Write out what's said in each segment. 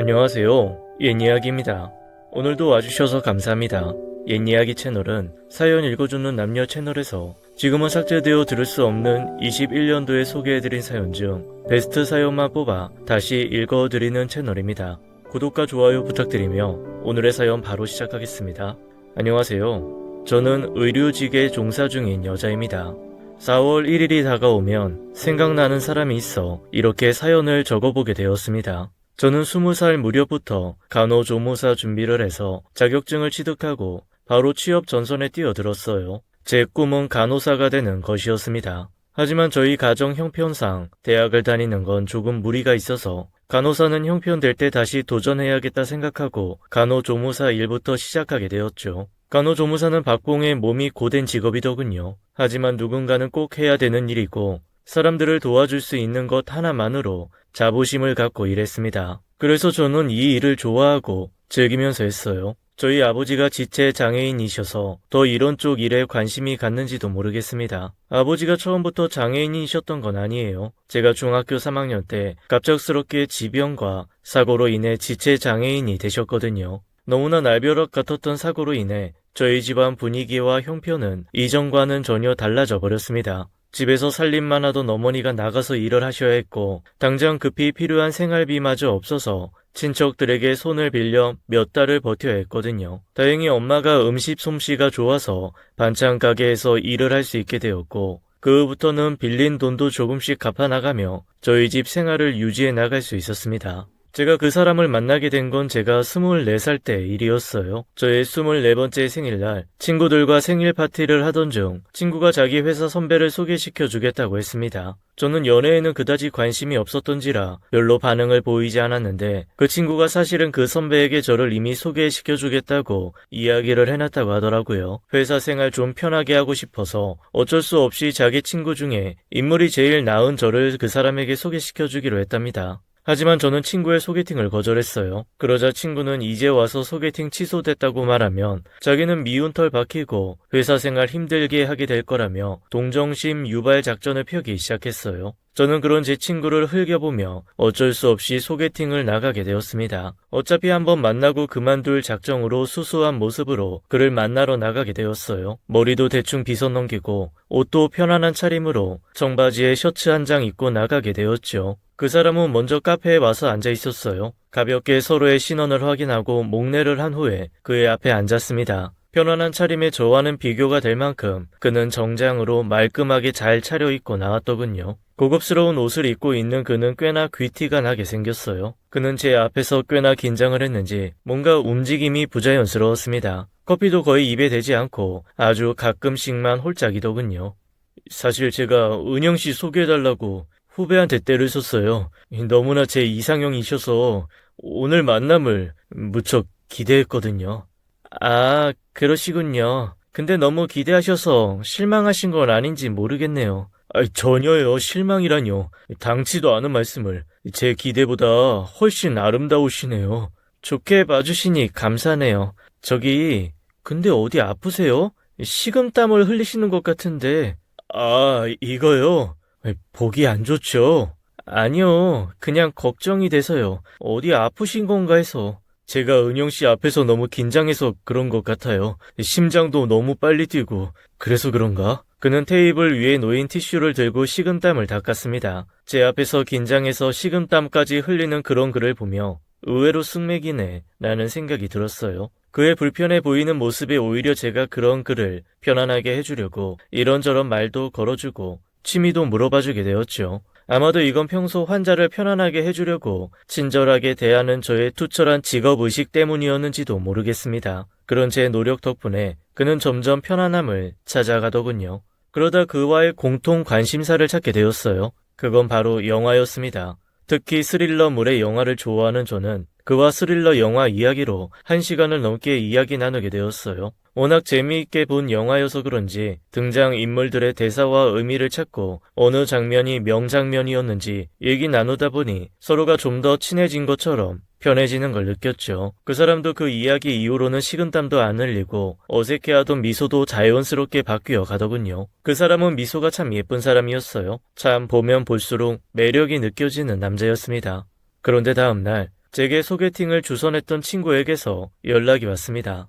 안녕하세요. 옛이야기입니다. 오늘도 와주셔서 감사합니다. 옛이야기 채널은 사연 읽어주는 남녀 채널에서 지금은 삭제되어 들을 수 없는 21년도에 소개해드린 사연 중 베스트 사연만 뽑아 다시 읽어드리는 채널입니다. 구독과 좋아요 부탁드리며 오늘의 사연 바로 시작하겠습니다. 안녕하세요. 저는 의료직에 종사 중인 여자입니다. 4월 1일이 다가오면 생각나는 사람이 있어 이렇게 사연을 적어보게 되었습니다. 저는 20살 무렵부터 간호조무사 준비를 해서 자격증을 취득하고 바로 취업 전선에 뛰어들었어요. 제 꿈은 간호사가 되는 것이었습니다. 하지만 저희 가정 형편상 대학을 다니는 건 조금 무리가 있어서 간호사는 형편될 때 다시 도전해야겠다 생각하고 간호조무사 일부터 시작하게 되었죠. 간호조무사는 박봉의 몸이 고된 직업이더군요. 하지만 누군가는 꼭 해야 되는 일이고 사람들을 도와줄 수 있는 것 하나만으로 자부심을 갖고 일했습니다. 그래서 저는 이 일을 좋아하고 즐기면서 했어요. 저희 아버지가 지체 장애인이셔서 더 이런 쪽 일에 관심이 갔는지도 모르겠습니다. 아버지가 처음부터 장애인이셨던 건 아니에요. 제가 중학교 3학년 때 갑작스럽게 지병과 사고로 인해 지체 장애인이 되셨거든요. 너무나 날벼락 같았던 사고로 인해 저희 집안 분위기와 형편은 이전과는 전혀 달라져 버렸습니다. 집에서 살림만 하던 어머니가 나가서 일을 하셔야 했고 당장 급히 필요한 생활비마저 없어서 친척들에게 손을 빌려 몇 달을 버텨야 했거든요. 다행히 엄마가 음식 솜씨가 좋아서 반찬 가게에서 일을 할 수 있게 되었고 그 후부터는 빌린 돈도 조금씩 갚아나가며 저희 집 생활을 유지해 나갈 수 있었습니다. 제가 그 사람을 만나게 된 건 제가 24살 때 일이었어요. 저의 24번째 생일날 친구들과 생일 파티를 하던 중 친구가 자기 회사 선배를 소개시켜 주겠다고 했습니다. 저는 연애에는 그다지 관심이 없었던지라 별로 반응을 보이지 않았는데 그 친구가 사실은 그 선배에게 저를 이미 소개시켜 주겠다고 이야기를 해놨다고 하더라고요. 회사 생활 좀 편하게 하고 싶어서 어쩔 수 없이 자기 친구 중에 인물이 제일 나은 저를 그 사람에게 소개시켜 주기로 했답니다. 하지만 저는 친구의 소개팅을 거절했어요. 그러자 친구는 이제 와서 소개팅 취소됐다고 말하면 자기는 미운 털 박히고 회사 생활 힘들게 하게 될 거라며 동정심 유발 작전을 펴기 시작했어요. 저는 그런 제 친구를 흘겨보며 어쩔 수 없이 소개팅을 나가게 되었습니다. 어차피 한번 만나고 그만둘 작정으로 수수한 모습으로 그를 만나러 나가게 되었어요. 머리도 대충 빗어 넘기고 옷도 편안한 차림으로 청바지에 셔츠 한 장 입고 나가게 되었죠. 그 사람은 먼저 카페에 와서 앉아 있었어요. 가볍게 서로의 신원을 확인하고 목례를 한 후에 그의 앞에 앉았습니다. 편안한 차림에 저와는 비교가 될 만큼 그는 정장으로 말끔하게 잘 차려입고 나왔더군요. 고급스러운 옷을 입고 있는 그는 꽤나 귀티가 나게 생겼어요. 그는 제 앞에서 꽤나 긴장을 했는지 뭔가 움직임이 부자연스러웠습니다. 커피도 거의 입에 대지 않고 아주 가끔씩만 홀짝이더군요. 사실 제가 은영씨 소개해달라고 후배한테 때를 썼어요. 너무나 제 이상형이셔서 오늘 만남을 무척 기대했거든요. 아, 그러시군요. 근데 너무 기대하셔서 실망하신 건 아닌지 모르겠네요. 전혀요. 실망이라뇨. 당치도 않은 말씀을. 제 기대보다 훨씬 아름다우시네요. 좋게 봐주시니 감사네요. 근데 어디 아프세요? 식은땀을 흘리시는 것 같은데. 아, 이거요? 보기 안 좋죠? 아니요. 그냥 걱정이 돼서요. 어디 아프신 건가 해서. 제가 은영씨 앞에서 너무 긴장해서 그런 것 같아요. 심장도 너무 빨리 뛰고 그래서 그런가? 그는 테이블 위에 놓인 티슈를 들고 식은땀을 닦았습니다. 제 앞에서 긴장해서 식은땀까지 흘리는 그런 그를 보며 의외로 숙맥이네 라는 생각이 들었어요. 그의 불편해 보이는 모습에 오히려 제가 그런 그를 편안하게 해주려고 이런저런 말도 걸어주고 취미도 물어봐주게 되었죠. 아마도 이건 평소 환자를 편안하게 해주려고 친절하게 대하는 저의 투철한 직업의식 때문이었는지도 모르겠습니다. 그런 제 노력 덕분에 그는 점점 편안함을 찾아가더군요. 그러다 그와의 공통 관심사를 찾게 되었어요. 그건 바로 영화였습니다. 특히 스릴러물의 영화를 좋아하는 저는 그와 스릴러 영화 이야기로 1시간을 넘게 이야기 나누게 되었어요. 워낙 재미있게 본 영화여서 그런지 등장 인물들의 대사와 의미를 찾고 어느 장면이 명장면이었는지 얘기 나누다 보니 서로가 좀 더 친해진 것처럼 편해지는 걸 느꼈죠. 그 사람도 그 이야기 이후로는 식은땀도 안 흘리고 어색해하던 미소도 자연스럽게 바뀌어 가더군요. 그 사람은 미소가 참 예쁜 사람이었어요. 참 보면 볼수록 매력이 느껴지는 남자였습니다. 그런데 다음날 제게 소개팅을 주선했던 친구에게서 연락이 왔습니다.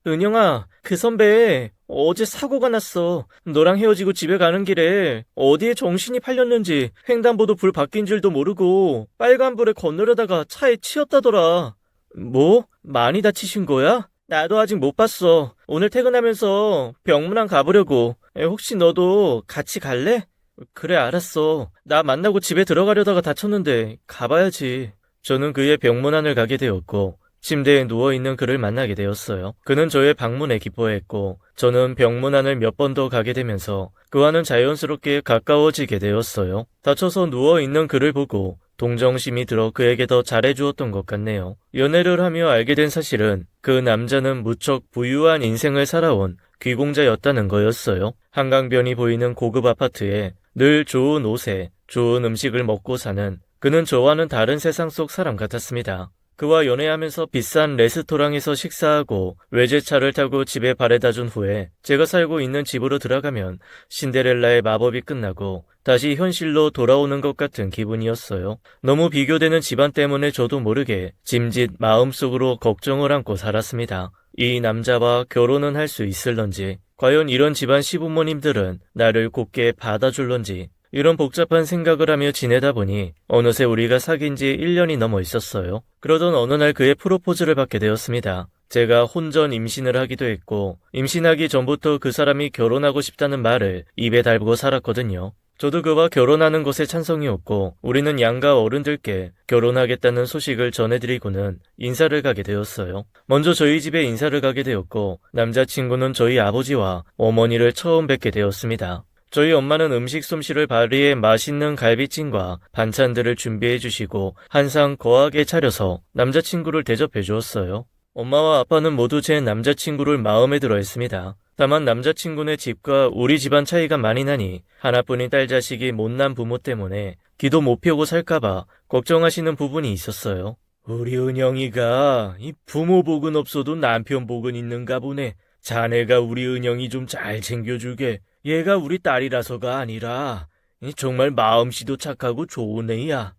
은영아, 그 선배 어제 사고가 났어. 너랑 헤어지고 집에 가는 길에 어디에 정신이 팔렸는지 횡단보도 불 바뀐 줄도 모르고 빨간불에 건너려다가 차에 치였다더라. 뭐? 많이 다치신 거야? 나도 아직 못 봤어. 오늘 퇴근하면서 병문안 가보려고. 혹시 너도 같이 갈래? 그래, 알았어. 나 만나고 집에 들어가려다가 다쳤는데 가봐야지. 저는 그의 병문안을 가게 되었고 침대에 누워있는 그를 만나게 되었어요. 그는 저의 방문에 기뻐했고 저는 병문안을 몇 번 더 가게 되면서 그와는 자연스럽게 가까워지게 되었어요. 다쳐서 누워있는 그를 보고 동정심이 들어 그에게 더 잘해주었던 것 같네요. 연애를 하며 알게 된 사실은 그 남자는 무척 부유한 인생을 살아온 귀공자였다는 거였어요. 한강변이 보이는 고급 아파트에 늘 좋은 옷에 좋은 음식을 먹고 사는 그는 저와는 다른 세상 속 사람 같았습니다. 그와 연애하면서 비싼 레스토랑에서 식사하고 외제차를 타고 집에 바래다 준 후에 제가 살고 있는 집으로 들어가면 신데렐라의 마법이 끝나고 다시 현실로 돌아오는 것 같은 기분이었어요. 너무 비교되는 집안 때문에 저도 모르게 짐짓 마음속으로 걱정을 안고 살았습니다. 이 남자와 결혼은 할 수 있을런지, 과연 이런 집안 시부모님들은 나를 곱게 받아줄런지, 이런 복잡한 생각을 하며 지내다 보니 어느새 우리가 사귄 지 1년이 넘어 있었어요. 그러던 어느 날 그의 프로포즈를 받게 되었습니다. 제가 혼전 임신을 하기도 했고 임신하기 전부터 그 사람이 결혼하고 싶다는 말을 입에 달고 살았거든요. 저도 그와 결혼하는 것에 찬성이었고 우리는 양가 어른들께 결혼하겠다는 소식을 전해드리고는 인사를 가게 되었어요. 먼저 저희 집에 인사를 가게 되었고 남자친구는 저희 아버지와 어머니를 처음 뵙게 되었습니다. 저희 엄마는 음식 솜씨를 발휘해 맛있는 갈비찜과 반찬들을 준비해 주시고 한상 거하게 차려서 남자친구를 대접해 주었어요. 엄마와 아빠는 모두 제 남자친구를 마음에 들어 했습니다. 다만 남자친구네 집과 우리 집안 차이가 많이 나니 하나뿐인 딸 자식이 못난 부모 때문에 기도 못 펴고 살까봐 걱정하시는 부분이 있었어요. 우리 은영이가 이 부모 복은 없어도 남편 복은 있는가 보네. 자네가 우리 은영이 좀 잘 챙겨주게. 얘가 우리 딸이라서가 아니라 정말 마음씨도 착하고 좋은 애야.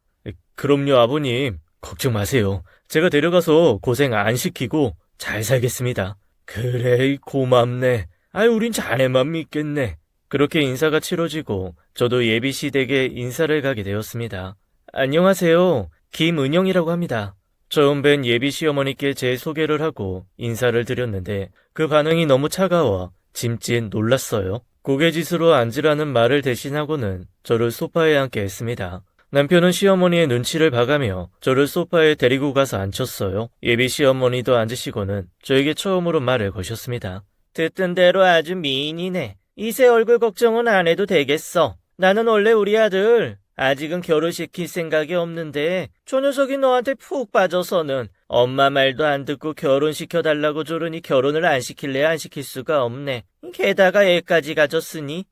그럼요, 아버님. 걱정 마세요. 제가 데려가서 고생 안 시키고 잘 살겠습니다. 그래, 고맙네. 우린 자네만 믿겠네. 그렇게 인사가 치러지고 저도 예비씨 댁에 인사를 가게 되었습니다. 안녕하세요. 김은영이라고 합니다. 처음 뵌 예비 시어머니께 제 소개를 하고 인사를 드렸는데 그 반응이 너무 차가워 짐짓 놀랐어요. 고개짓으로 앉으라는 말을 대신하고는 저를 소파에 앉게 했습니다. 남편은 시어머니의 눈치를 봐가며 저를 소파에 데리고 가서 앉혔어요. 예비 시어머니도 앉으시고는 저에게 처음으로 말을 거셨습니다. 듣던 대로 아주 미인이네. 이세 얼굴 걱정은 안 해도 되겠어. 나는 원래 우리 아들 아직은 결혼시킬 생각이 없는데 저 녀석이 너한테 푹 빠져서는 엄마 말도 안 듣고 결혼시켜달라고 조르니 결혼을 안 시킬래 안 시킬 수가 없네. 게다가 애까지 가졌으니.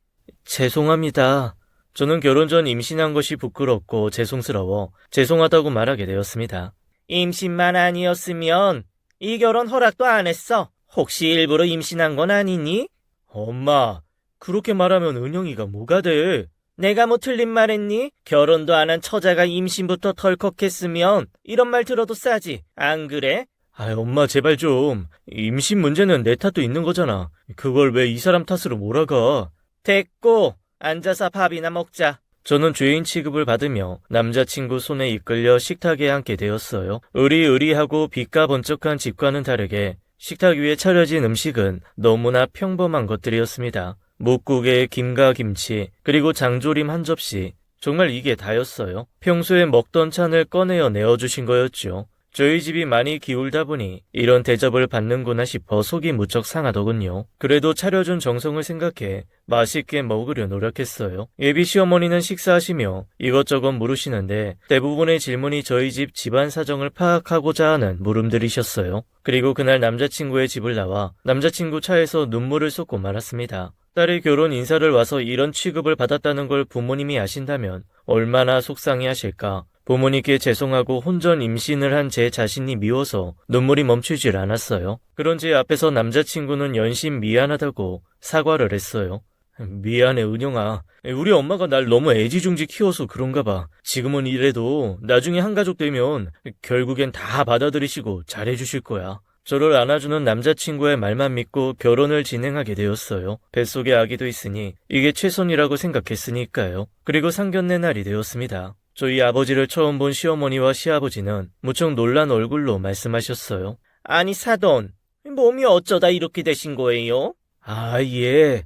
죄송합니다. 저는 결혼 전 임신한 것이 부끄럽고 죄송스러워 죄송하다고 말하게 되었습니다. 임신만 아니었으면 이 결혼 허락도 안 했어. 혹시 일부러 임신한 건 아니니? 엄마, 그렇게 말하면 은영이가 뭐가 돼? 내가 뭐 틀린 말 했니? 결혼도 안 한 처자가 임신부터 덜컥했으면 이런 말 들어도 싸지. 안 그래? 엄마 제발 좀. 임신 문제는 내 탓도 있는 거잖아. 그걸 왜 이 사람 탓으로 몰아가. 됐고 앉아서 밥이나 먹자. 저는 죄인 취급을 받으며 남자친구 손에 이끌려 식탁에 앉게 되었어요. 으리으리하고 빛과 번쩍한 집과는 다르게 식탁 위에 차려진 음식은 너무나 평범한 것들이었습니다. 묵국에 김과 김치, 그리고 장조림 한 접시. 정말 이게 다였어요. 평소에 먹던 찬을 꺼내어 내어주신 거였죠. 저희 집이 많이 기울다 보니 이런 대접을 받는구나 싶어 속이 무척 상하더군요. 그래도 차려준 정성을 생각해 맛있게 먹으려 노력했어요. 예비 시어머니는 식사하시며 이것저것 물으시는데 대부분의 질문이 저희 집 집안 사정을 파악하고자 하는 물음들이셨어요. 그리고 그날 남자친구의 집을 나와 남자친구 차에서 눈물을 쏟고 말았습니다. 딸의 결혼 인사를 와서 이런 취급을 받았다는 걸 부모님이 아신다면 얼마나 속상해 하실까. 부모님께 죄송하고 혼전 임신을 한 제 자신이 미워서 눈물이 멈추질 않았어요. 그런 제 앞에서 남자친구는 연신 미안하다고 사과를 했어요. 미안해, 은영아. 우리 엄마가 날 너무 애지중지 키워서 그런가 봐. 지금은 이래도 나중에 한가족 되면 결국엔 다 받아들이시고 잘해주실 거야. 저를 안아주는 남자친구의 말만 믿고 결혼을 진행하게 되었어요. 뱃속에 아기도 있으니 이게 최선이라고 생각했으니까요. 그리고 상견례 날이 되었습니다. 저희 아버지를 처음 본 시어머니와 시아버지는 무척 놀란 얼굴로 말씀하셨어요. 아니, 사돈, 몸이 어쩌다 이렇게 되신 거예요? 아, 예.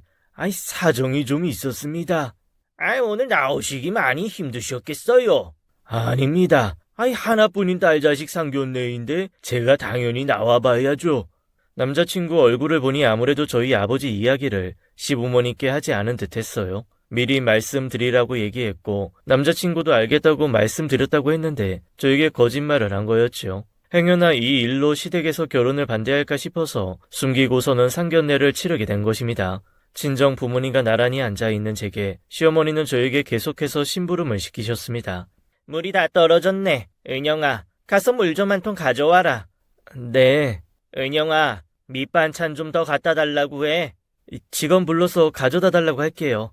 사정이 좀 있었습니다. 오늘 나오시기 많이 힘드셨겠어요? 아닙니다. 하나뿐인 딸자식 상견례인데 제가 당연히 나와봐야죠. 남자친구 얼굴을 보니 아무래도 저희 아버지 이야기를 시부모님께 하지 않은 듯 했어요. 미리 말씀드리라고 얘기했고 남자친구도 알겠다고 말씀드렸다고 했는데 저에게 거짓말을 한 거였죠. 행여나 이 일로 시댁에서 결혼을 반대할까 싶어서 숨기고서는 상견례를 치르게 된 것입니다. 친정 부모님과 나란히 앉아있는 제게 시어머니는 저에게 계속해서 심부름을 시키셨습니다. 물이 다 떨어졌네. 은영아, 가서 물 좀 한 통 가져와라. 네. 은영아, 밑반찬 좀 더 갖다 달라고 해. 직원 불러서 가져다 달라고 할게요.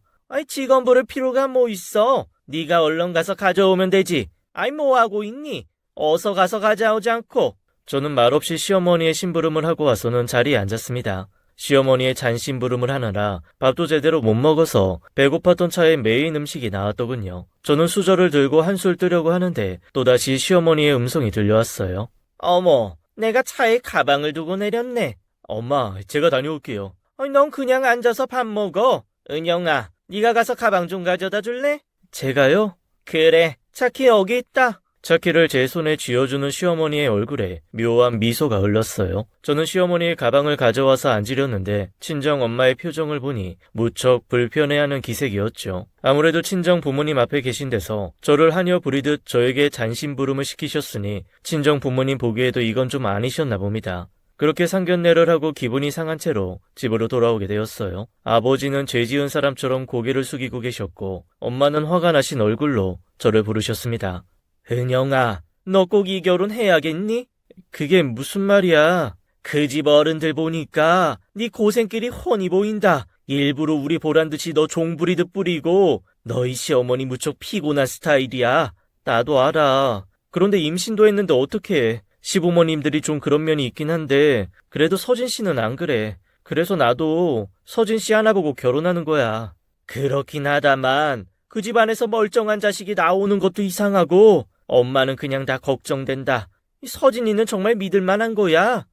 직원 부를 필요가 뭐 있어? 네가 얼른 가서 가져오면 되지. 뭐 하고 있니? 어서 가서 가져오지 않고. 저는 말없이 시어머니의 심부름을 하고 와서는 자리에 앉았습니다. 시어머니의 잔심부름을 하느라 밥도 제대로 못 먹어서 배고팠던 차에 메인 음식이 나왔더군요. 저는 수저를 들고 한술 뜨려고 하는데 또다시 시어머니의 음성이 들려왔어요. 어머, 내가 차에 가방을 두고 내렸네. 엄마, 제가 다녀올게요. 넌 그냥 앉아서 밥 먹어. 은영아, 네가 가서 가방 좀 가져다 줄래? 제가요? 그래, 차키 여기 있다. 차키를 제 손에 쥐어주는 시어머니의 얼굴에 묘한 미소가 흘렀어요. 저는 시어머니의 가방을 가져와서 앉으려는데 친정 엄마의 표정을 보니 무척 불편해하는 기색이었죠. 아무래도 친정 부모님 앞에 계신 데서 저를 하녀 부리듯 저에게 잔심부름을 시키셨으니 친정 부모님 보기에도 이건 좀 아니셨나 봅니다. 그렇게 상견례를 하고 기분이 상한 채로 집으로 돌아오게 되었어요. 아버지는 죄 지은 사람처럼 고개를 숙이고 계셨고 엄마는 화가 나신 얼굴로 저를 부르셨습니다. 은영아, 너 꼭 이 결혼 해야겠니? 그게 무슨 말이야? 그 집 어른들 보니까 네 고생길이 훤히 보인다. 일부러 우리 보란듯이 너 종부리듯 뿌리고 너희 시어머니 무척 피곤한 스타일이야. 나도 알아. 그런데 임신도 했는데 어떡해. 시부모님들이 좀 그런 면이 있긴 한데 그래도 서진 씨는 안 그래. 그래서 나도 서진 씨 하나 보고 결혼하는 거야. 그렇긴 하다만 그 집안에서 멀쩡한 자식이 나오는 것도 이상하고 엄마는 그냥 다 걱정된다. 서진이는 정말 믿을 만한 거야?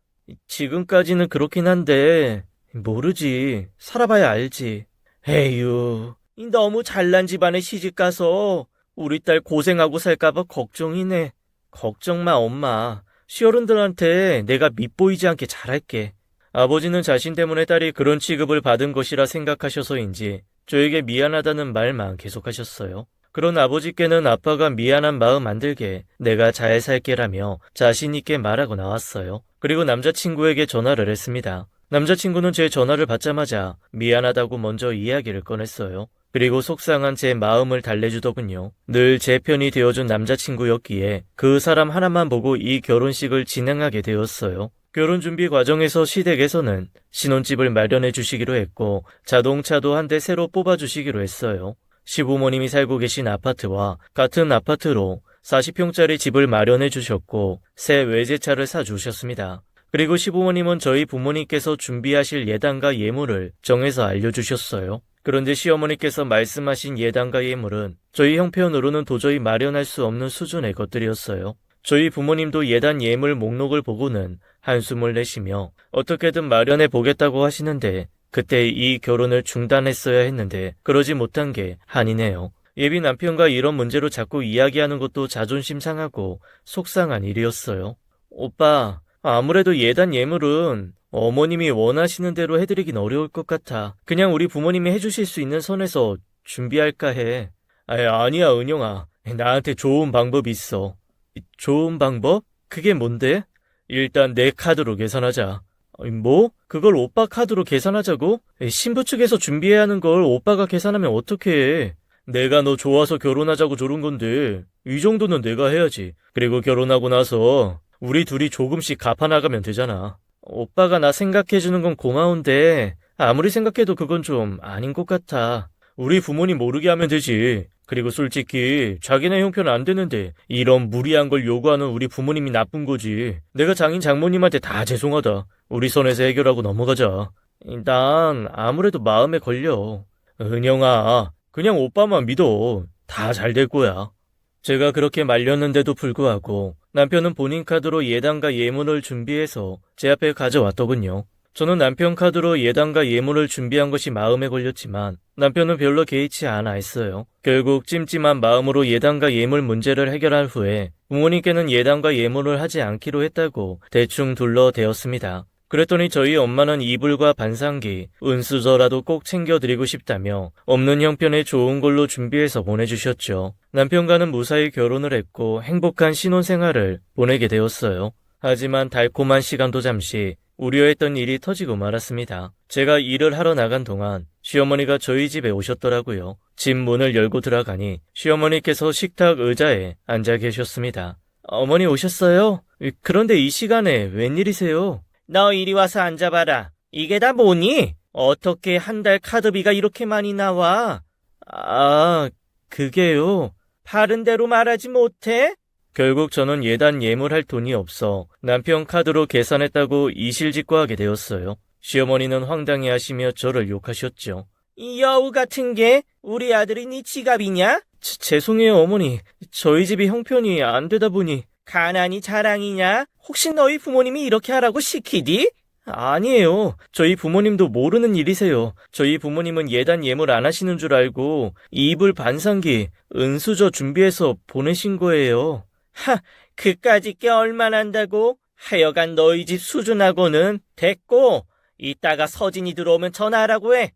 지금까지는 그렇긴 한데 모르지. 살아봐야 알지. 에휴, 너무 잘난 집안에 시집가서 우리 딸 고생하고 살까봐 걱정이네. 걱정 마, 엄마. 시어른들한테 내가 밉보이지 않게 잘할게. 아버지는 자신 때문에 딸이 그런 취급을 받은 것이라 생각하셔서인지 저에게 미안하다는 말만 계속하셨어요. 그런 아버지께는 아빠가 미안한 마음 안 들게 내가 잘 살게라며 자신 있게 말하고 나왔어요. 그리고 남자친구에게 전화를 했습니다. 남자친구는 제 전화를 받자마자 미안하다고 먼저 이야기를 꺼냈어요. 그리고 속상한 제 마음을 달래주더군요. 늘 제 편이 되어준 남자친구였기에 그 사람 하나만 보고 이 결혼식을 진행하게 되었어요. 결혼 준비 과정에서 시댁에서는 신혼집을 마련해 주시기로 했고 자동차도 한 대 새로 뽑아 주시기로 했어요. 시부모님이 살고 계신 아파트와 같은 아파트로 40평짜리 집을 마련해 주셨고 새 외제차를 사주셨습니다. 그리고 시부모님은 저희 부모님께서 준비하실 예단과 예물을 정해서 알려주셨어요. 그런데 시어머니께서 말씀하신 예단과 예물은 저희 형편으로는 도저히 마련할 수 없는 수준의 것들이었어요. 저희 부모님도 예단 예물 목록을 보고는 한숨을 내쉬며 어떻게든 마련해 보겠다고 하시는데 그때 이 결혼을 중단했어야 했는데 그러지 못한 게 한이네요. 예비 남편과 이런 문제로 자꾸 이야기하는 것도 자존심 상하고 속상한 일이었어요. 오빠, 아무래도 예단 예물은 어머님이 원하시는 대로 해드리긴 어려울 것 같아. 그냥 우리 부모님이 해주실 수 있는 선에서 준비할까 해. 아니야, 은영아. 나한테 좋은 방법이 있어. 좋은 방법? 그게 뭔데? 일단 내 카드로 계산하자. 뭐? 그걸 오빠 카드로 계산하자고? 신부 측에서 준비해야 하는 걸 오빠가 계산하면 어떡해. 내가 너 좋아서 결혼하자고 조른 건데 이 정도는 내가 해야지. 그리고 결혼하고 나서 우리 둘이 조금씩 갚아나가면 되잖아. 오빠가 나 생각해주는 건 고마운데 아무리 생각해도 그건 좀 아닌 것 같아. 우리 부모님 모르게 하면 되지. 그리고 솔직히 자기네 형편 안 되는데 이런 무리한 걸 요구하는 우리 부모님이 나쁜 거지. 내가 장인 장모님한테 다 죄송하다. 우리 선에서 해결하고 넘어가자. 난 아무래도 마음에 걸려. 은영아, 그냥 오빠만 믿어. 다 잘 될 거야. 제가 그렇게 말렸는데도 불구하고 남편은 본인 카드로 예단과 예물을 준비해서 제 앞에 가져왔더군요. 저는 남편 카드로 예단과 예물을 준비한 것이 마음에 걸렸지만 남편은 별로 개의치 않아 했어요. 결국 찜찜한 마음으로 예단과 예물 문제를 해결한 후에 부모님께는 예단과 예물을 하지 않기로 했다고 대충 둘러대었습니다. 그랬더니 저희 엄마는 이불과 반상기, 은수저라도 꼭 챙겨드리고 싶다며 없는 형편에 좋은 걸로 준비해서 보내주셨죠. 남편과는 무사히 결혼을 했고 행복한 신혼생활을 보내게 되었어요. 하지만 달콤한 시간도 잠시 우려했던 일이 터지고 말았습니다. 제가 일을 하러 나간 동안 시어머니가 저희 집에 오셨더라고요. 집 문을 열고 들어가니 시어머니께서 식탁 의자에 앉아 계셨습니다. 어머니 오셨어요? 그런데 이 시간에 웬일이세요? 너 이리 와서 앉아봐라. 이게 다 뭐니? 어떻게 한 달 카드비가 이렇게 많이 나와? 그게요. 바른 대로 말하지 못해? 결국 저는 예단 예물할 돈이 없어 남편 카드로 계산했다고 이실직고하게 되었어요. 시어머니는 황당해하시며 저를 욕하셨죠. 이 여우 같은 게 우리 아들이 네 지갑이냐? 죄송해요 어머니. 저희 집이 형편이 안 되다 보니. 가난이 자랑이냐? 혹시 너희 부모님이 이렇게 하라고 시키디? 아니에요. 저희 부모님도 모르는 일이세요. 저희 부모님은 예단 예물 안 하시는 줄 알고 이불 반상기, 은수저 준비해서 보내신 거예요. 그까짓 게 얼마나 한다고? 하여간 너희 집 수준하고는 됐고 이따가 서진이 들어오면 전화하라고 해.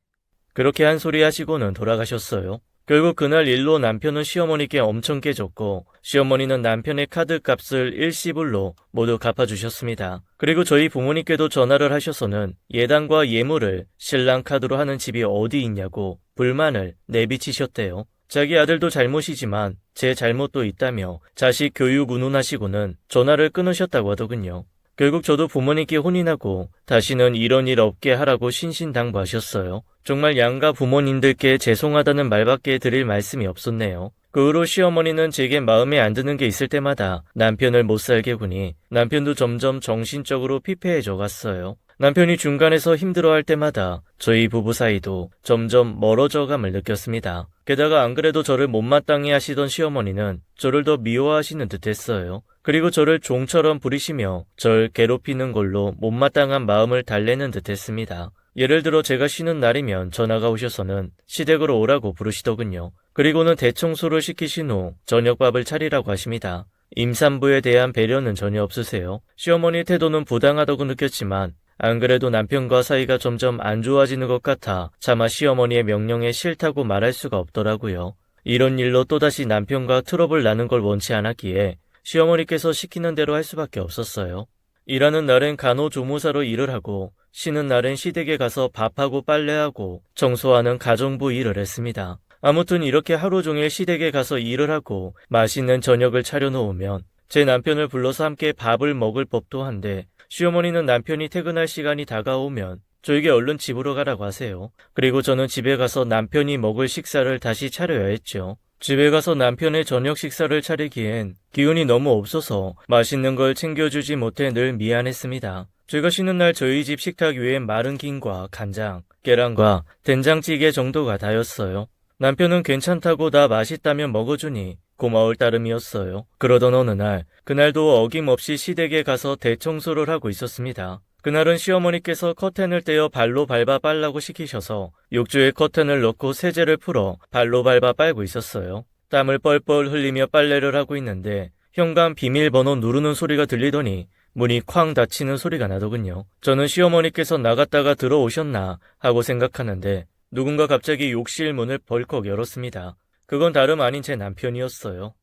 그렇게 한 소리 하시고는 돌아가셨어요. 결국 그날 일로 남편은 시어머니께 엄청 깨졌고 시어머니는 남편의 카드 값을 일시불로 모두 갚아주셨습니다. 그리고 저희 부모님께도 전화를 하셔서는 예단과 예물을 신랑 카드로 하는 집이 어디 있냐고 불만을 내비치셨대요. 자기 아들도 잘못이지만 제 잘못도 있다며 자식 교육 운운하시고는 전화를 끊으셨다고 하더군요. 결국 저도 부모님께 혼인하고 다시는 이런 일 없게 하라고 신신당부하셨어요. 정말 양가 부모님들께 죄송하다는 말밖에 드릴 말씀이 없었네요. 그 후로 시어머니는 제게 마음에 안 드는 게 있을 때마다 남편을 못 살게 구니 남편도 점점 정신적으로 피폐해져 갔어요. 남편이 중간에서 힘들어할 때마다 저희 부부 사이도 점점 멀어져감을 느꼈습니다. 게다가 안 그래도 저를 못마땅해 하시던 시어머니는 저를 더 미워하시는 듯 했어요. 그리고 저를 종처럼 부리시며 절 괴롭히는 걸로 못마땅한 마음을 달래는 듯 했습니다. 예를 들어 제가 쉬는 날이면 전화가 오셔서는 시댁으로 오라고 부르시더군요. 그리고는 대청소를 시키신 후 저녁밥을 차리라고 하십니다. 임산부에 대한 배려는 전혀 없으세요. 시어머니 태도는 부당하다고 느꼈지만 안 그래도 남편과 사이가 점점 안 좋아지는 것 같아 차마 시어머니의 명령에 싫다고 말할 수가 없더라고요. 이런 일로 또다시 남편과 트러블 나는 걸 원치 않았기에 시어머니께서 시키는 대로 할 수밖에 없었어요. 일하는 날엔 간호조무사로 일을 하고 쉬는 날엔 시댁에 가서 밥하고 빨래하고 청소하는 가정부 일을 했습니다. 아무튼 이렇게 하루 종일 시댁에 가서 일을 하고 맛있는 저녁을 차려놓으면 제 남편을 불러서 함께 밥을 먹을 법도 한데 시어머니는 남편이 퇴근할 시간이 다가오면 저에게 얼른 집으로 가라고 하세요. 그리고 저는 집에 가서 남편이 먹을 식사를 다시 차려야 했죠. 집에 가서 남편의 저녁 식사를 차리기엔 기운이 너무 없어서 맛있는 걸 챙겨주지 못해 늘 미안했습니다. 제가 쉬는 날 저희 집 식탁 위에 마른 김과 간장, 계란과 된장찌개 정도가 다였어요. 남편은 괜찮다고 다 맛있다며 먹어주니 고마울 따름이었어요. 그러던 어느 날, 그날도 어김없이 시댁에 가서 대청소를 하고 있었습니다. 그날은 시어머니께서 커튼을 떼어 발로 밟아 빨라고 시키셔서 욕조에 커튼을 넣고 세제를 풀어 발로 밟아 빨고 있었어요. 땀을 뻘뻘 흘리며 빨래를 하고 있는데 현관 비밀번호 누르는 소리가 들리더니 문이 쾅 닫히는 소리가 나더군요. 저는 시어머니께서 나갔다가 들어오셨나 하고 생각하는데 누군가 갑자기 욕실 문을 벌컥 열었습니다. 그건 다름 아닌 제 남편이었어요.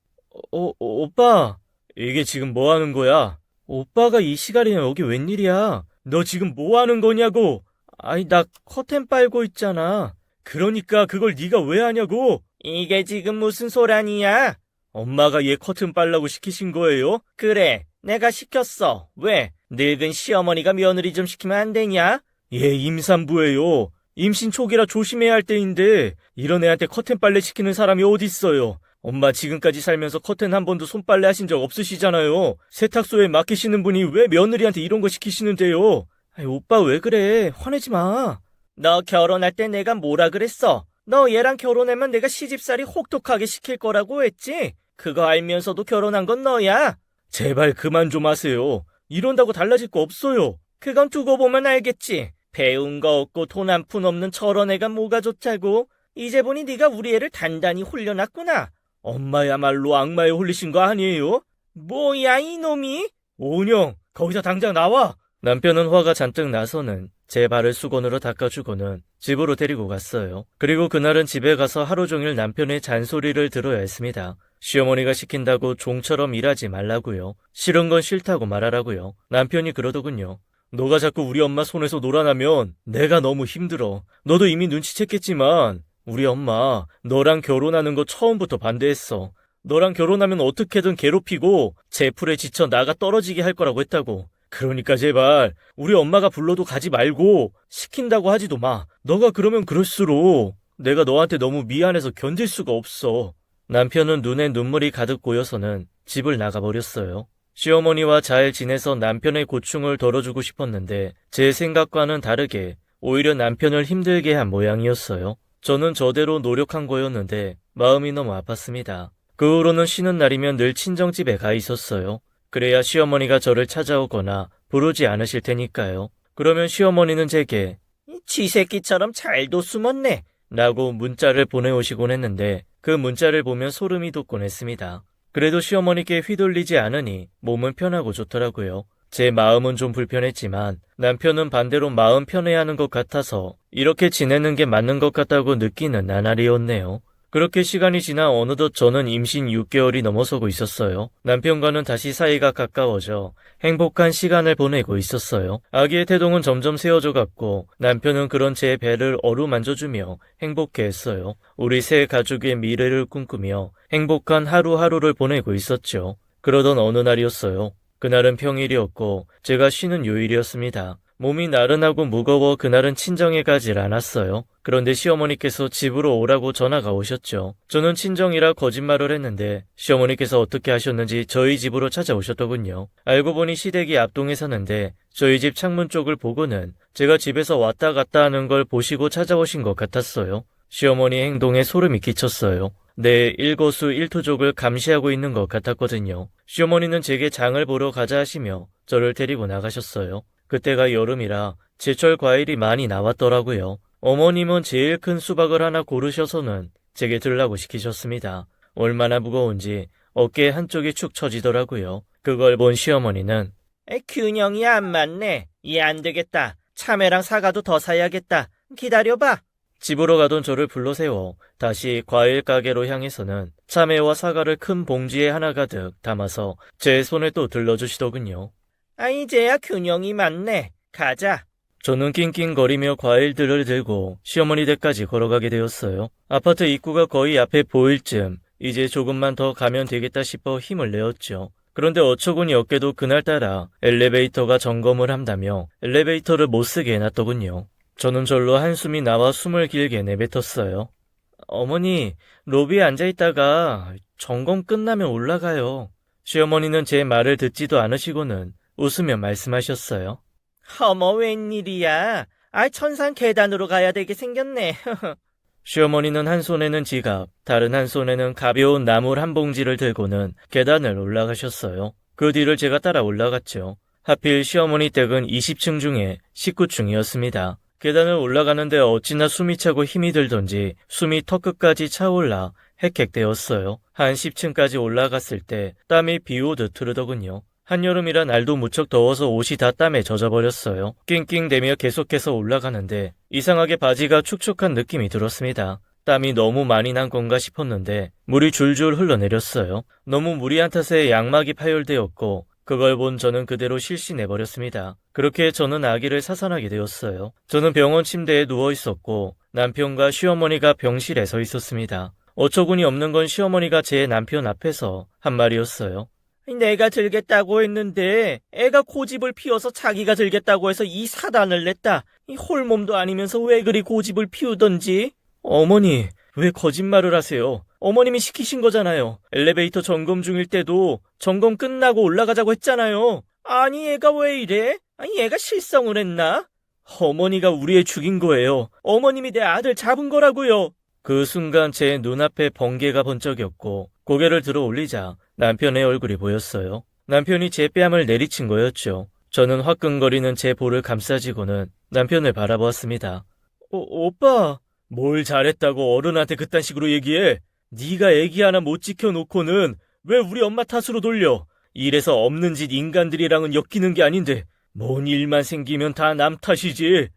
오빠, 이게 지금 뭐 하는 거야? 오빠가 이 시간에 여기 웬일이야? 너 지금 뭐 하는 거냐고? 아니, 나 커튼 빨고 있잖아. 그러니까 그걸 네가 왜 하냐고? 이게 지금 무슨 소란이야? 엄마가 얘 커튼 빨라고 시키신 거예요? 그래, 내가 시켰어. 왜? 늙은 시어머니가 며느리 좀 시키면 안 되냐? 예, 임산부예요. 임신 초기라 조심해야 할 때인데 이런 애한테 커튼 빨래 시키는 사람이 어딨어요. 엄마 지금까지 살면서 커튼 한 번도 손빨래 하신 적 없으시잖아요. 세탁소에 맡기시는 분이 왜 며느리한테 이런 거 시키시는데요? 아이, 오빠 왜 그래? 화내지 마. 너 결혼할 때 내가 뭐라 그랬어? 너 얘랑 결혼하면 내가 시집살이 혹독하게 시킬 거라고 했지? 그거 알면서도 결혼한 건 너야. 제발 그만 좀 하세요. 이런다고 달라질 거 없어요. 그건 두고 보면 알겠지. 배운 거 없고 돈 한 푼 없는 저런 애가 뭐가 좋다고? 이제 보니 네가 우리 애를 단단히 홀려놨구나. 엄마야말로 악마에 홀리신 거 아니에요? 뭐야 이놈이? 오은영, 거기서 당장 나와! 남편은 화가 잔뜩 나서는 제 발을 수건으로 닦아주고는 집으로 데리고 갔어요. 그리고 그날은 집에 가서 하루 종일 남편의 잔소리를 들어야 했습니다. 시어머니가 시킨다고 종처럼 일하지 말라고요. 싫은 건 싫다고 말하라고요. 남편이 그러더군요. 너가 자꾸 우리 엄마 손에서 놀아나면 내가 너무 힘들어. 너도 이미 눈치챘겠지만 우리 엄마 너랑 결혼하는 거 처음부터 반대했어. 너랑 결혼하면 어떻게든 괴롭히고 제풀에 지쳐 나가 떨어지게 할 거라고 했다고. 그러니까 제발 우리 엄마가 불러도 가지 말고 시킨다고 하지도 마. 너가 그러면 그럴수록 내가 너한테 너무 미안해서 견딜 수가 없어. 남편은 눈에 눈물이 가득 고여서는 집을 나가버렸어요. 시어머니와 잘 지내서 남편의 고충을 덜어주고 싶었는데 제 생각과는 다르게 오히려 남편을 힘들게 한 모양이었어요. 저는 저대로 노력한 거였는데 마음이 너무 아팠습니다. 그 후로는 쉬는 날이면 늘 친정집에 가 있었어요. 그래야 시어머니가 저를 찾아오거나 부르지 않으실 테니까요. 그러면 시어머니는 제게 쥐새끼처럼 잘도 숨었네 라고 문자를 보내오시곤 했는데 그 문자를 보면 소름이 돋곤 했습니다. 그래도 시어머니께 휘둘리지 않으니 몸은 편하고 좋더라고요. 제 마음은 좀 불편했지만 남편은 반대로 마음 편해하는 것 같아서 이렇게 지내는 게 맞는 것 같다고 느끼는 나날이었네요. 그렇게 시간이 지나 어느덧 저는 임신 6개월이 넘어서고 있었어요. 남편과는 다시 사이가 가까워져 행복한 시간을 보내고 있었어요. 아기의 태동은 점점 세워져 갔고 남편은 그런 제 배를 어루만져주며 행복해했어요. 우리 새 가족의 미래를 꿈꾸며 행복한 하루하루를 보내고 있었죠. 그러던 어느 날이었어요. 그날은 평일이었고 제가 쉬는 요일이었습니다. 몸이 나른하고 무거워 그날은 친정에 가질 않았어요. 그런데 시어머니께서 집으로 오라고 전화가 오셨죠. 저는 친정이라 거짓말을 했는데 시어머니께서 어떻게 하셨는지 저희 집으로 찾아오셨더군요. 알고 보니 시댁이 앞동에 사는데 저희 집 창문 쪽을 보고는 제가 집에서 왔다 갔다 하는 걸 보시고 찾아오신 것 같았어요. 시어머니 행동에 소름이 끼쳤어요. 내 일거수일투족을 감시하고 있는 것 같았거든요. 시어머니는 제게 장을 보러 가자 하시며 저를 데리고 나가셨어요. 그때가 여름이라 제철 과일이 많이 나왔더라고요. 어머님은 제일 큰 수박을 하나 고르셔서는 제게 들라고 시키셨습니다. 얼마나 무거운지 어깨 한쪽이 축 처지더라고요. 그걸 본 시어머니는 균형이 안 맞네. 얘 안 되겠다. 참외랑 사과도 더 사야겠다. 기다려봐. 집으로 가던 저를 불러세워 다시 과일 가게로 향해서는 참외와 사과를 큰 봉지에 하나 가득 담아서 제 손에 또 들러주시더군요. 이제야 균형이 맞네. 가자. 저는 낑낑거리며 과일들을 들고 시어머니 댁까지 걸어가게 되었어요. 아파트 입구가 거의 앞에 보일 쯤 이제 조금만 더 가면 되겠다 싶어 힘을 내었죠. 그런데 어처구니 없게도 그날따라 엘리베이터가 점검을 한다며 엘리베이터를 못 쓰게 해놨더군요. 저는 절로 한숨이 나와 숨을 길게 내뱉었어요. 어머니, 로비에 앉아있다가 점검 끝나면 올라가요. 시어머니는 제 말을 듣지도 않으시고는 웃으며 말씀하셨어요. 어머 웬일이야. 천산 계단으로 가야 되게 생겼네. 시어머니는 한 손에는 지갑, 다른 한 손에는 가벼운 나물 한 봉지를 들고는 계단을 올라가셨어요. 그 뒤를 제가 따라 올라갔죠. 하필 시어머니 댁은 20층 중에 19층이었습니다. 계단을 올라가는데 어찌나 숨이 차고 힘이 들던지 숨이 턱끝까지 차올라 헥헥대었어요. 한 10층까지 올라갔을 때 땀이 비오듯 흐르더군요. 한여름이라 날도 무척 더워서 옷이 다 땀에 젖어버렸어요. 낑낑대며 계속해서 올라가는데 이상하게 바지가 축축한 느낌이 들었습니다. 땀이 너무 많이 난 건가 싶었는데 물이 줄줄 흘러내렸어요. 너무 무리한 탓에 양막이 파열되었고 그걸 본 저는 그대로 실신해버렸습니다. 그렇게 저는 아기를 사산하게 되었어요. 저는 병원 침대에 누워 있었고 남편과 시어머니가 병실에 서 있었습니다. 어처구니 없는 건 시어머니가 제 남편 앞에서 한 말이었어요. 내가 들겠다고 했는데 애가 고집을 피워서 자기가 들겠다고 해서 이 사단을 냈다. 이 홀몸도 아니면서 왜 그리 고집을 피우던지. 어머니, 왜 거짓말을 하세요? 어머님이 시키신 거잖아요. 엘리베이터 점검 중일 때도 점검 끝나고 올라가자고 했잖아요. 아니 얘가 왜 이래? 아니 얘가 실성을 했나? 어머니가 우리 애 죽인 거예요. 어머님이 내 아들 잡은 거라고요. 그 순간 제 눈앞에 번개가 번쩍였고 고개를 들어 올리자 남편의 얼굴이 보였어요. 남편이 제 뺨을 내리친 거였죠. 저는 화끈거리는 제 볼을 감싸지고는 남편을 바라보았습니다. 오빠, 뭘 잘했다고 어른한테 그딴 식으로 얘기해? 네가 애기 하나 못 지켜놓고는 왜 우리 엄마 탓으로 돌려? 이래서 없는 짓 인간들이랑은 엮이는 게 아닌데 뭔 일만 생기면 다 남 탓이지.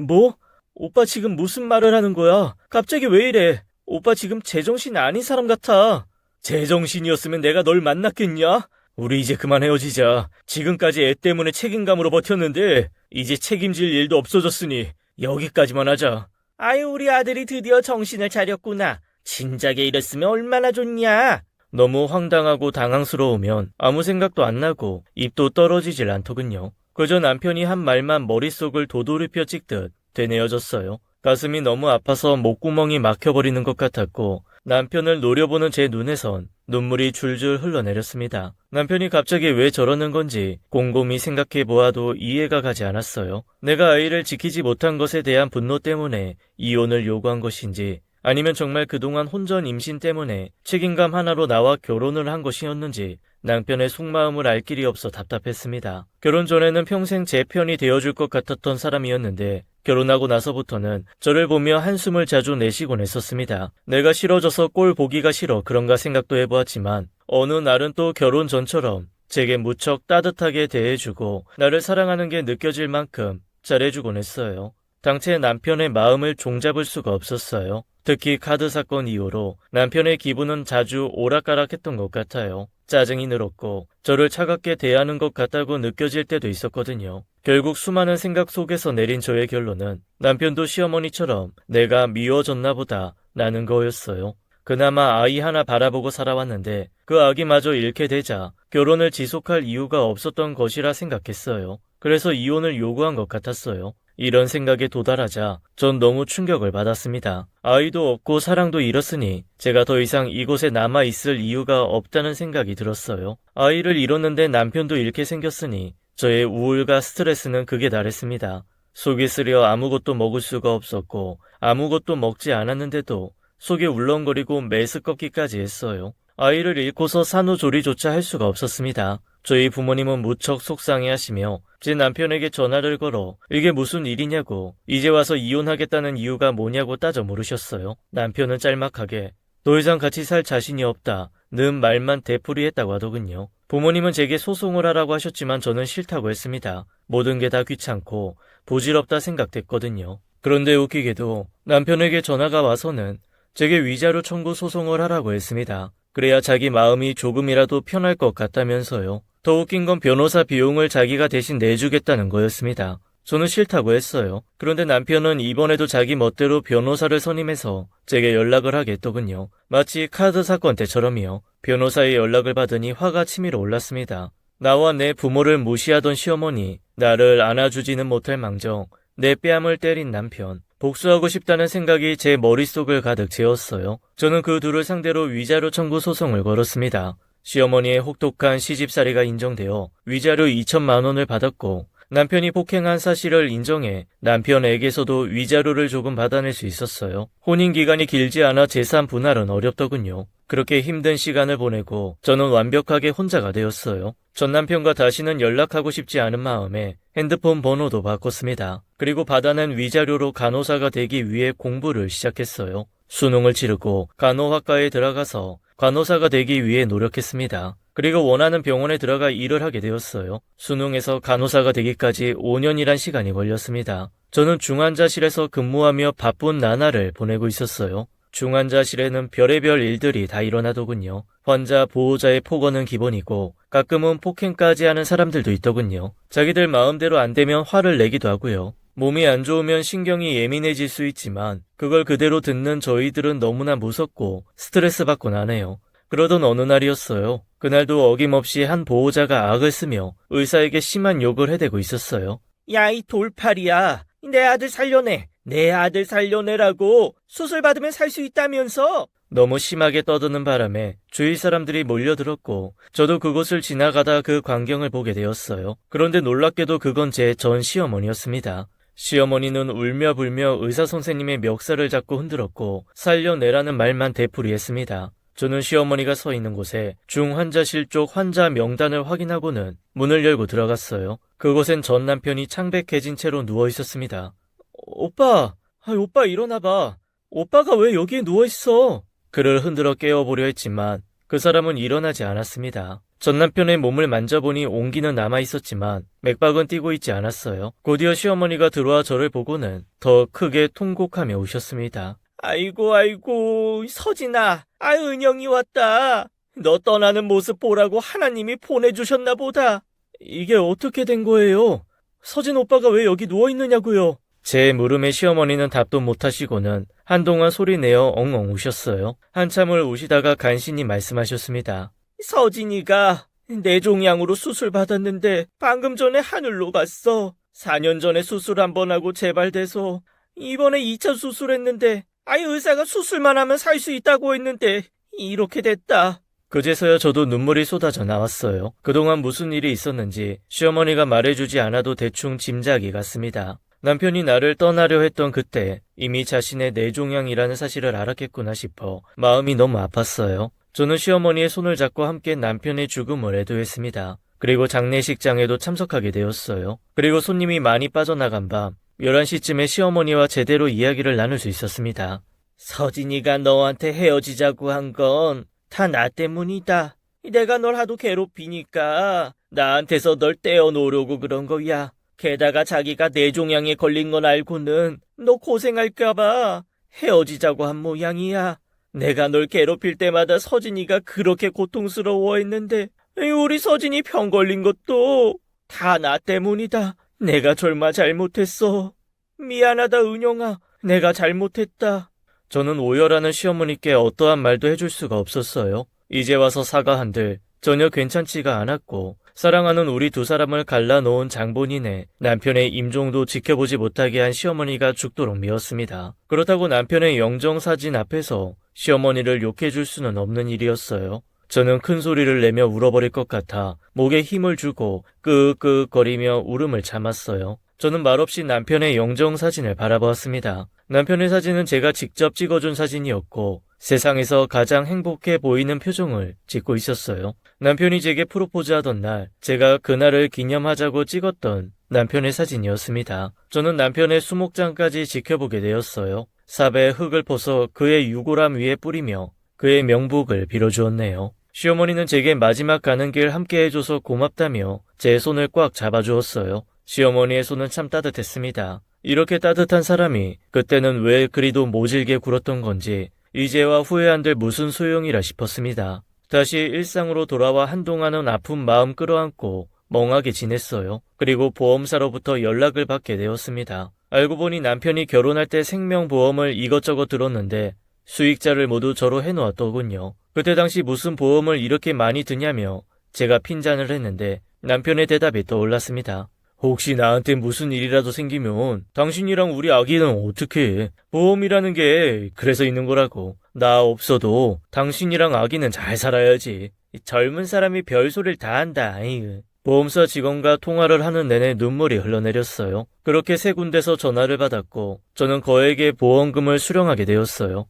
뭐? 오빠 지금 무슨 말을 하는 거야? 갑자기 왜 이래? 오빠 지금 제정신 아닌 사람 같아. 제정신이었으면 내가 널 만났겠냐? 우리 이제 그만 헤어지자. 지금까지 애 때문에 책임감으로 버텼는데 이제 책임질 일도 없어졌으니 여기까지만 하자. 아유, 우리 아들이 드디어 정신을 차렸구나. 진작에 이랬으면 얼마나 좋냐. 너무 황당하고 당황스러우면 아무 생각도 안 나고 입도 떨어지질 않더군요. 그저 남편이 한 말만 머릿속을 도돌이펴 찍듯 되뇌어졌어요. 가슴이 너무 아파서 목구멍이 막혀버리는 것 같았고 남편을 노려보는 제 눈에선 눈물이 줄줄 흘러내렸습니다. 남편이 갑자기 왜 저러는 건지 곰곰이 생각해보아도 이해가 가지 않았어요. 내가 아이를 지키지 못한 것에 대한 분노 때문에 이혼을 요구한 것인지 아니면 정말 그동안 혼전 임신 때문에 책임감 하나로 나와 결혼을 한 것이었는지 남편의 속마음을 알 길이 없어 답답했습니다. 결혼 전에는 평생 제 편이 되어줄 것 같았던 사람이었는데 결혼하고 나서부터는 저를 보며 한숨을 자주 내쉬곤 했었습니다. 내가 싫어져서 꼴 보기가 싫어 그런가 생각도 해보았지만 어느 날은 또 결혼 전처럼 제게 무척 따뜻하게 대해주고 나를 사랑하는 게 느껴질 만큼 잘해주곤 했어요. 당최 남편의 마음을 종잡을 수가 없었어요. 특히 카드 사건 이후로 남편의 기분은 자주 오락가락했던 것 같아요. 짜증이 늘었고 저를 차갑게 대하는 것 같다고 느껴질 때도 있었거든요. 결국 수많은 생각 속에서 내린 저의 결론은 남편도 시어머니처럼 내가 미워졌나 보다 라는 거였어요. 그나마 아이 하나 바라보고 살아왔는데 그 아기마저 잃게 되자 결혼을 지속할 이유가 없었던 것이라 생각했어요. 그래서 이혼을 요구한 것 같았어요. 이런 생각에 도달하자 전 너무 충격을 받았습니다. 아이도 없고 사랑도 잃었으니 제가 더 이상 이곳에 남아있을 이유가 없다는 생각이 들었어요. 아이를 잃었는데 남편도 잃게 생겼으니 저의 우울과 스트레스는 극에 달했습니다. 속이 쓰려 아무것도 먹을 수가 없었고 아무것도 먹지 않았는데도 속이 울렁거리고 메스껍기까지 했어요. 아이를 잃고서 산후조리조차 할 수가 없었습니다. 저희 부모님은 무척 속상해하시며 제 남편에게 전화를 걸어 이게 무슨 일이냐고 이제 와서 이혼하겠다는 이유가 뭐냐고 따져 물으셨어요. 남편은 짤막하게 더 이상 같이 살 자신이 없다 는 말만 되풀이했다고 하더군요. 부모님은 제게 소송을 하라고 하셨지만 저는 싫다고 했습니다. 모든 게 다 귀찮고 부질없다 생각됐거든요. 그런데 웃기게도 남편에게 전화가 와서는 제게 위자료 청구 소송을 하라고 했습니다. 그래야 자기 마음이 조금이라도 편할 것 같다면서요. 더 웃긴 건 변호사 비용을 자기가 대신 내주겠다는 거였습니다. 저는 싫다고 했어요. 그런데 남편은 이번에도 자기 멋대로 변호사를 선임해서 제게 연락을 하겠더군요. 마치 카드 사건 때처럼이요. 변호사의 연락을 받으니 화가 치밀어 올랐습니다. 나와 내 부모를 무시하던 시어머니, 나를 안아주지는 못할 망정, 내 뺨을 때린 남편, 복수하고 싶다는 생각이 제 머릿속을 가득 채웠어요. 저는 그 둘을 상대로 위자료 청구 소송을 걸었습니다. 시어머니의 혹독한 시집살이가 인정되어 위자료 2천만 원을 받았고 남편이 폭행한 사실을 인정해 남편에게서도 위자료를 조금 받아낼 수 있었어요. 혼인기간이 길지 않아 재산 분할은 어렵더군요. 그렇게 힘든 시간을 보내고 저는 완벽하게 혼자가 되었어요. 전 남편과 다시는 연락하고 싶지 않은 마음에 핸드폰 번호도 바꿨습니다. 그리고 받아낸 위자료로 간호사가 되기 위해 공부를 시작했어요. 수능을 치르고 간호학과에 들어가서 간호사가 되기 위해 노력했습니다. 그리고 원하는 병원에 들어가 일을 하게 되었어요. 수능에서 간호사가 되기까지 5년이란 시간이 걸렸습니다. 저는 중환자실에서 근무하며 바쁜 나날을 보내고 있었어요. 중환자실에는 별의별 일들이 다 일어나더군요. 환자, 보호자의 폭언은 기본이고 가끔은 폭행까지 하는 사람들도 있더군요. 자기들 마음대로 안 되면 화를 내기도 하고요. 몸이 안 좋으면 신경이 예민해질 수 있지만 그걸 그대로 듣는 저희들은 너무나 무섭고 스트레스 받곤 하네요. 그러던 어느 날이었어요. 그날도 어김없이 한 보호자가 악을 쓰며 의사에게 심한 욕을 해대고 있었어요. 야, 이 돌팔이야. 내 아들 살려내. 내 아들 살려내라고. 수술 받으면 살 수 있다면서. 너무 심하게 떠드는 바람에 주위 사람들이 몰려들었고 저도 그곳을 지나가다 그 광경을 보게 되었어요. 그런데 놀랍게도 그건 제 전 시어머니였습니다. 시어머니는 울며 불며 의사 선생님의 멱살을 잡고 흔들었고 살려내라는 말만 되풀이했습니다. 저는 시어머니가 서 있는 곳에 중환자실 쪽 환자 명단을 확인하고는 문을 열고 들어갔어요. 그곳엔 전 남편이 창백해진 채로 누워 있었습니다. 오빠 일어나봐. 오빠가 왜 여기에 누워있어? 그를 흔들어 깨워보려 했지만 그 사람은 일어나지 않았습니다. 전 남편의 몸을 만져보니 온기는 남아있었지만 맥박은 뛰고 있지 않았어요. 곧이어 시어머니가 들어와 저를 보고는 더 크게 통곡하며 우셨습니다. 아이고 서진아, 은영이 왔다. 너 떠나는 모습 보라고 하나님이 보내주셨나 보다. 이게 어떻게 된 거예요? 서진 오빠가 왜 여기 누워있느냐고요? 제 물음에 시어머니는 답도 못하시고는 한동안 소리내어 엉엉 우셨어요. 한참을 우시다가 간신히 말씀하셨습니다. 서진이가 뇌종양으로 수술 받았는데 방금 전에 하늘로 갔어. 4년 전에 수술 한 번 하고 재발돼서 이번에 2차 수술했는데 의사가 수술만 하면 살 수 있다고 했는데 이렇게 됐다. 그제서야 저도 눈물이 쏟아져 나왔어요. 그동안 무슨 일이 있었는지 시어머니가 말해주지 않아도 대충 짐작이 갔습니다. 남편이 나를 떠나려 했던 그때 이미 자신의 뇌종양이라는 사실을 알았겠구나 싶어 마음이 너무 아팠어요. 저는 시어머니의 손을 잡고 함께 남편의 죽음을 애도했습니다. 그리고 장례식장에도 참석하게 되었어요. 그리고 손님이 많이 빠져나간 밤 11시쯤에 시어머니와 제대로 이야기를 나눌 수 있었습니다. 서진이가 너한테 헤어지자고 한 건 다 나 때문이다. 내가 널 하도 괴롭히니까 나한테서 널 떼어놓으려고 그런 거야. 게다가 자기가 뇌종양에 걸린 건 알고는 너 고생할까봐 헤어지자고 한 모양이야. 내가 널 괴롭힐 때마다 서진이가 그렇게 고통스러워했는데 우리 서진이 병 걸린 것도 다 나 때문이다. 내가 절마 잘못했어. 미안하다 은영아. 내가 잘못했다. 저는 오열하는 시어머니께 어떠한 말도 해줄 수가 없었어요. 이제 와서 사과한들 전혀 괜찮지가 않았고 사랑하는 우리 두 사람을 갈라놓은 장본인의 남편의 임종도 지켜보지 못하게 한 시어머니가 죽도록 미웠습니다. 그렇다고 남편의 영정사진 앞에서 시어머니를 욕해줄 수는 없는 일이었어요. 저는 큰 소리를 내며 울어버릴 것 같아 목에 힘을 주고 끄끄거리며 울음을 참았어요. 저는 말없이 남편의 영정사진을 바라보았습니다. 남편의 사진은 제가 직접 찍어준 사진이었고 세상에서 가장 행복해 보이는 표정을 짓고 있었어요. 남편이 제게 프로포즈하던 날 제가 그날을 기념하자고 찍었던 남편의 사진이었습니다. 저는 남편의 수목장까지 지켜보게 되었어요. 삽에 흙을 퍼서 그의 유골함 위에 뿌리며 그의 명복을 빌어주었네요. 시어머니는 제게 마지막 가는 길 함께 해줘서 고맙다며 제 손을 꽉 잡아주었어요. 시어머니의 손은 참 따뜻했습니다. 이렇게 따뜻한 사람이 그때는 왜 그리도 모질게 굴었던 건지 이제와 후회한들 무슨 소용이라 싶었습니다. 다시 일상으로 돌아와 한동안은 아픈 마음 끌어안고 멍하게 지냈어요. 그리고 보험사로부터 연락을 받게 되었습니다. 알고 보니 남편이 결혼할 때 생명보험을 이것저것 들었는데 수익자를 모두 저로 해놓았더군요. 그때 당시 무슨 보험을 이렇게 많이 드냐며 제가 핀잔을 했는데 남편의 대답이 떠올랐습니다. 혹시 나한테 무슨 일이라도 생기면 당신이랑 우리 아기는 어떻게 해? 보험이라는 게 그래서 있는 거라고. 나 없어도 당신이랑 아기는 잘 살아야지. 젊은 사람이 별소리를 다 한다. 아이고. 보험사 직원과 통화를 하는 내내 눈물이 흘러내렸어요. 그렇게 세 군데서 전화를 받았고 저는 거액의 보험금을 수령하게 되었어요.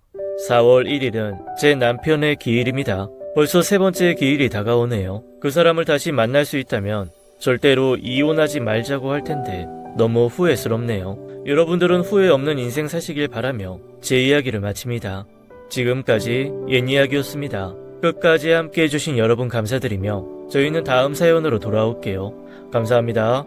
4월 1일은 제 남편의 기일입니다. 벌써 세 번째 기일이 다가오네요. 그 사람을 다시 만날 수 있다면 절대로 이혼하지 말자고 할 텐데 너무 후회스럽네요. 여러분들은 후회 없는 인생 사시길 바라며 제 이야기를 마칩니다. 지금까지 옛이야기였습니다. 끝까지 함께 해주신 여러분 감사드리며 저희는 다음 사연으로 돌아올게요. 감사합니다.